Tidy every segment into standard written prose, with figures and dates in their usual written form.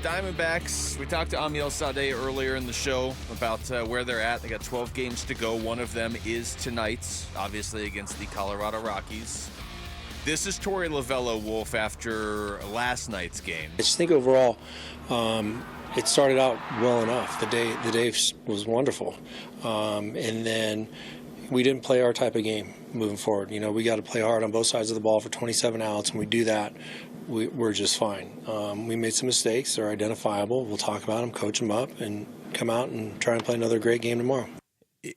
Diamondbacks. We talked to Amiel Sadeh earlier in the show about where they're at. They got 12 games to go. One of them is tonight, obviously against the Colorado Rockies. This is Torey Lovello, Wolf, after last night's game. I just think overall, it started out well enough. The day was wonderful, and then we didn't play our type of game moving forward. You know, we got to play hard on both sides of the ball for 27 outs, and we do that. We're just fine. We made some mistakes. They're identifiable. We'll talk about them, coach them up, and come out and try and play another great game tomorrow.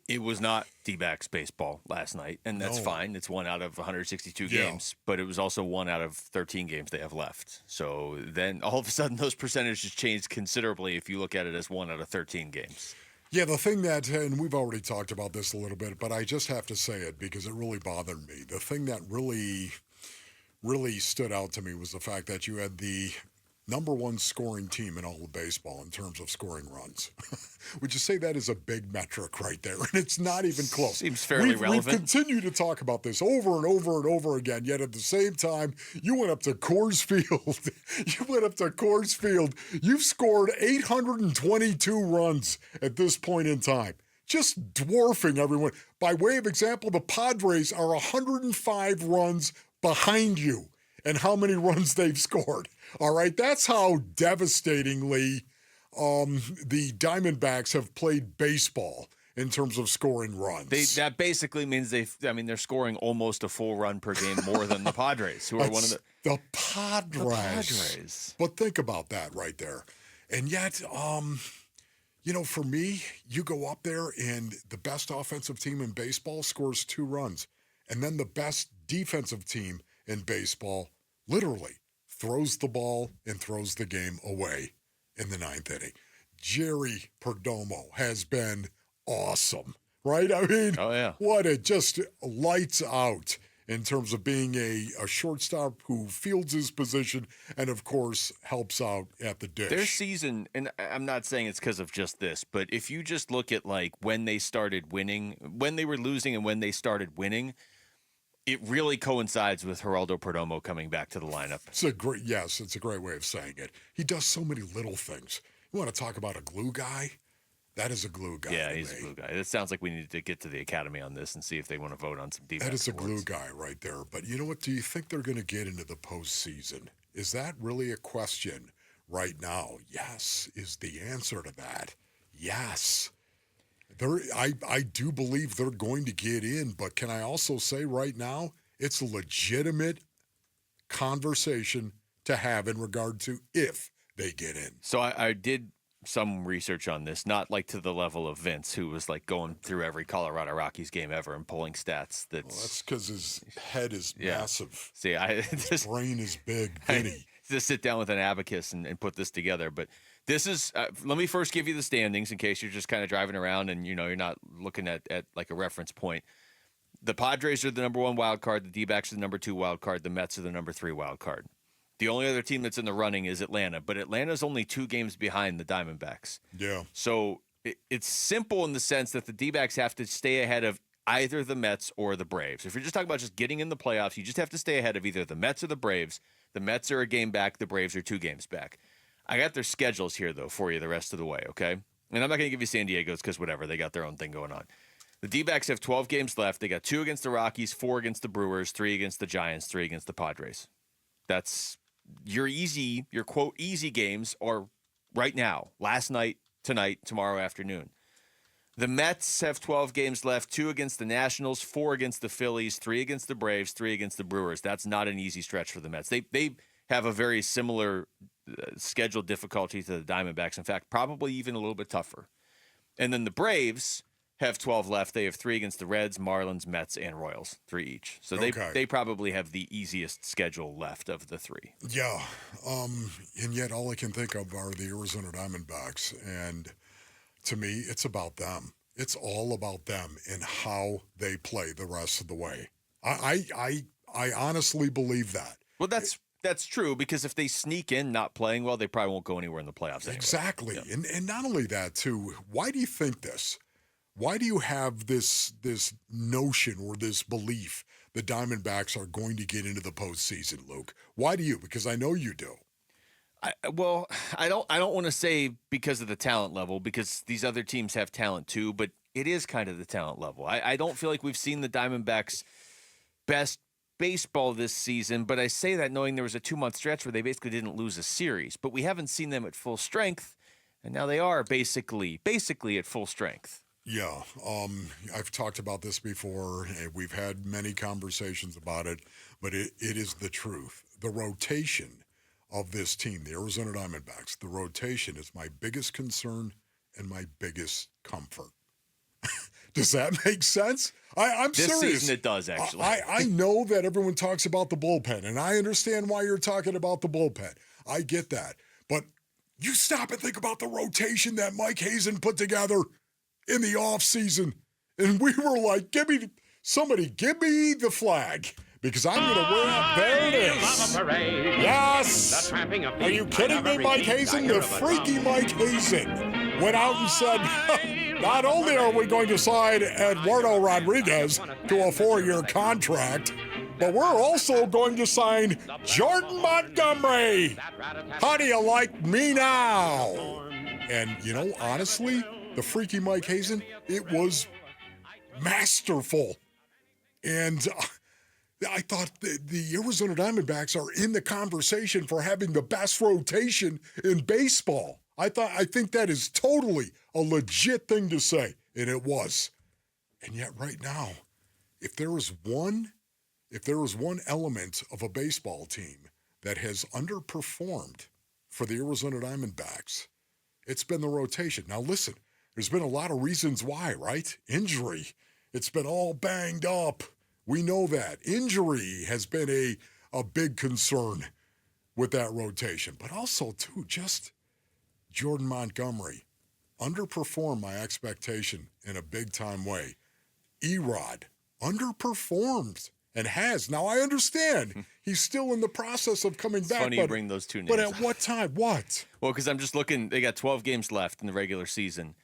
It was not D-backs baseball last night, and that's fine. It's 1 out of 162 games, but it was also 1 out of 13 games they have left. So then all of a sudden those percentages changed considerably if you look at it as 1 out of 13 games. Yeah, the thing that, and we've already talked about this a little bit, but I just have to say it because it really bothered me. The thing that really stood out to me was the fact that you had the number one scoring team in all of baseball in terms of scoring runs. Would you say that is a big metric right there? And it's not even close. Seems fairly relevant. We've continued to talk about this over and over and over again, yet at the same time, you went up to Coors Field. You've scored 822 runs at this point in time, just dwarfing everyone. By way of example, the Padres are 105 runs behind you and how many runs they've scored. All right, that's how devastatingly the Diamondbacks have played baseball in terms of scoring runs. That basically means they're scoring almost a full run per game more than the Padres, who are one of the Padres. But think about that right there. And yet, for me, you go up there and the best offensive team in baseball scores 2 runs. And then the best defensive team in baseball literally throws the ball and throws the game away in the 9th inning. Jerry Perdomo has been awesome, right? I mean, what it just lights out in terms of being a shortstop who fields his position and, of course, helps out at the dish. Their season, and I'm not saying it's because of just this, but if you just look at like when they started winning, when they were losing and when they started winning, it really coincides with Geraldo Perdomo coming back to the lineup. It's a great way of saying it. He does so many little things. You want to talk about a glue guy? That is a glue guy. Yeah, he's a glue guy. It sounds like we need to get to the Academy on this and see if they want to vote on some defense. That is a awards. glue guy right there. But you know what? Do you think they're going to get into the postseason? Is that really a question right now? Yes, is the answer to that. Yes. I do believe they're going to get in, but can I also say right now, it's a legitimate conversation to have in regard to if they get in. So I did some research on this, not like to the level of Vince, who was like going through every Colorado Rockies game ever and pulling stats. That's because his head is massive. See, his brain is big, Vinny. Just sit down with an abacus and put this together, but. This is, let me first give you the standings in case you're just kind of driving around and, you're not looking at like a reference point. The Padres are the number 1 wild card. The D-backs are the number 2 wild card. The Mets are the number 3 wild card. The only other team that's in the running is Atlanta, but Atlanta's only 2 games behind the Diamondbacks. Yeah. So it's simple in the sense that the D-backs have to stay ahead of either the Mets or the Braves. If you're just talking about just getting in the playoffs, you just have to stay ahead of either the Mets or the Braves. The Mets are a game back. The Braves are 2 games back. I got their schedules here, though, for you the rest of the way, okay? And I'm not going to give you San Diego's because whatever. They got their own thing going on. The D-backs have 12 games left. They got 2 against the Rockies, 4 against the Brewers, 3 against the Giants, 3 against the Padres. That's your quote, easy games are right now, last night, tonight, tomorrow afternoon. The Mets have 12 games left, 2 against the Nationals, 4 against the Phillies, 3 against the Braves, 3 against the Brewers. That's not an easy stretch for the Mets. They have a very similar schedule difficulty to the Diamondbacks. In fact, probably even a little bit tougher. And then the Braves have 12 left. They have 3 against the Reds, Marlins, Mets, and Royals, 3 each. So they probably have the easiest schedule left of the 3. Yeah. And yet all I can think of are the Arizona Diamondbacks. And to me, it's about them. It's all about them and how they play the rest of the way. I honestly believe that. Well, that's true, because if they sneak in not playing well, they probably won't go anywhere in the playoffs anyway. Exactly. Yeah. And not only that, too, why do you think this? Why do you have this notion or this belief the Diamondbacks are going to get into the postseason, Luke? Why do you? Because I know you do. Well, I don't want to say because of the talent level, because these other teams have talent too, but it is kind of the talent level. I don't feel like we've seen the Diamondbacks' best baseball this season, but I say that knowing there was a 2-month stretch where they basically didn't lose a series, but we haven't seen them at full strength, and now they are basically at full strength. Yeah, I've talked about this before, and we've had many conversations about it, but it is the truth. The rotation of this team, the Arizona Diamondbacks, the rotation is my biggest concern and my biggest comfort. Does that make sense? I'm this serious. Season it does, actually. I know that everyone talks about the bullpen, and I understand why you're talking about the bullpen. I get that. But you stop and think about the rotation that Mike Hazen put together in the offseason. And we were like, give me the flag. Because I'm going to wear it. There it is. Yes. Are you kidding me, Mike Hazen? The freaky Mike Hazen went out and said, not only are we going to sign Eduardo Rodriguez to a 4-year contract, but we're also going to sign Jordan Montgomery. How do you like me now? And, honestly, the freaky Mike Hazen, it was masterful. And I thought the Arizona Diamondbacks are in the conversation for having the best rotation in baseball. I think that is totally a legit thing to say, and it was. And yet right now, if there is one element of a baseball team that has underperformed for the Arizona Diamondbacks, it's been the rotation. Now listen, there's been a lot of reasons why, right? Injury. It's been all banged up. We know that. Injury has been a big concern with that rotation. But also, too, just Jordan Montgomery underperformed my expectation in a big-time way. Erod underperformed and has. Now, I understand he's still in the process of coming back. Funny you bring those two names But up. at what time? What? Well, because I'm just looking, they got 12 games left in the regular season.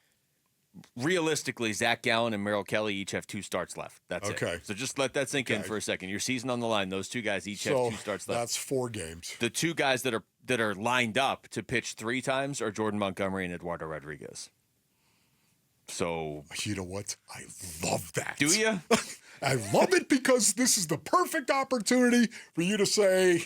Realistically, Zach Gallen and Merrill Kelly each have 2 starts left. That's Okay. it. So just let that sink in for a second. Your season on the line, those 2 guys each have 2 starts left. That's 4 games. The 2 guys that are lined up to pitch 3 times are Jordan Montgomery and Eduardo Rodriguez. So you know what? I love that. Do you? I love it because this is the perfect opportunity for you to say,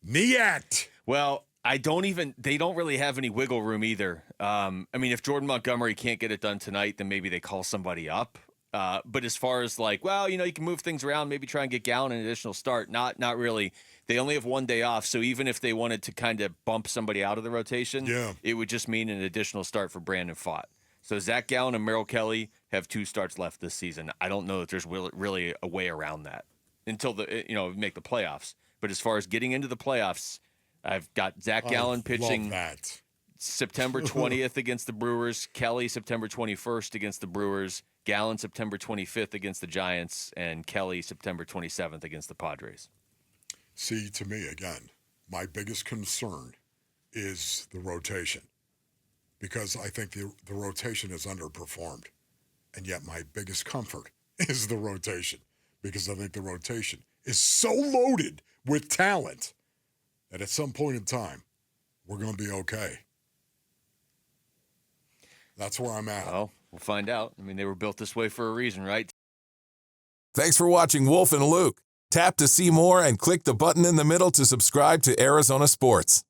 Niet. Well, they don't really have any wiggle room either. If Jordan Montgomery can't get it done tonight, then maybe they call somebody up. But as far as you can move things around, maybe try and get Gallen an additional start. Not really. They only have 1 day off, so even if they wanted to kind of bump somebody out of the rotation, it would just mean an additional start for Brandon Pfaadt. So Zach Gallen and Merrill Kelly have 2 starts left this season. I don't know that there's really a way around that until make the playoffs. But as far as getting into the playoffs, I've got Zach Gallen pitching September 20th against the Brewers, Kelly September 21st against the Brewers, Gallen September 25th against the Giants, and Kelly September 27th against the Padres. See, to me, again, my biggest concern is the rotation because I think the rotation is underperformed. And yet my biggest comfort is the rotation because I think the rotation is so loaded with talent that at some point in time, we're going to be okay. That's where I'm at. Well, we'll find out. They were built this way for a reason, right? Thanks for watching Wolf and Luke. Tap to see more and click the button in the middle to subscribe to Arizona Sports.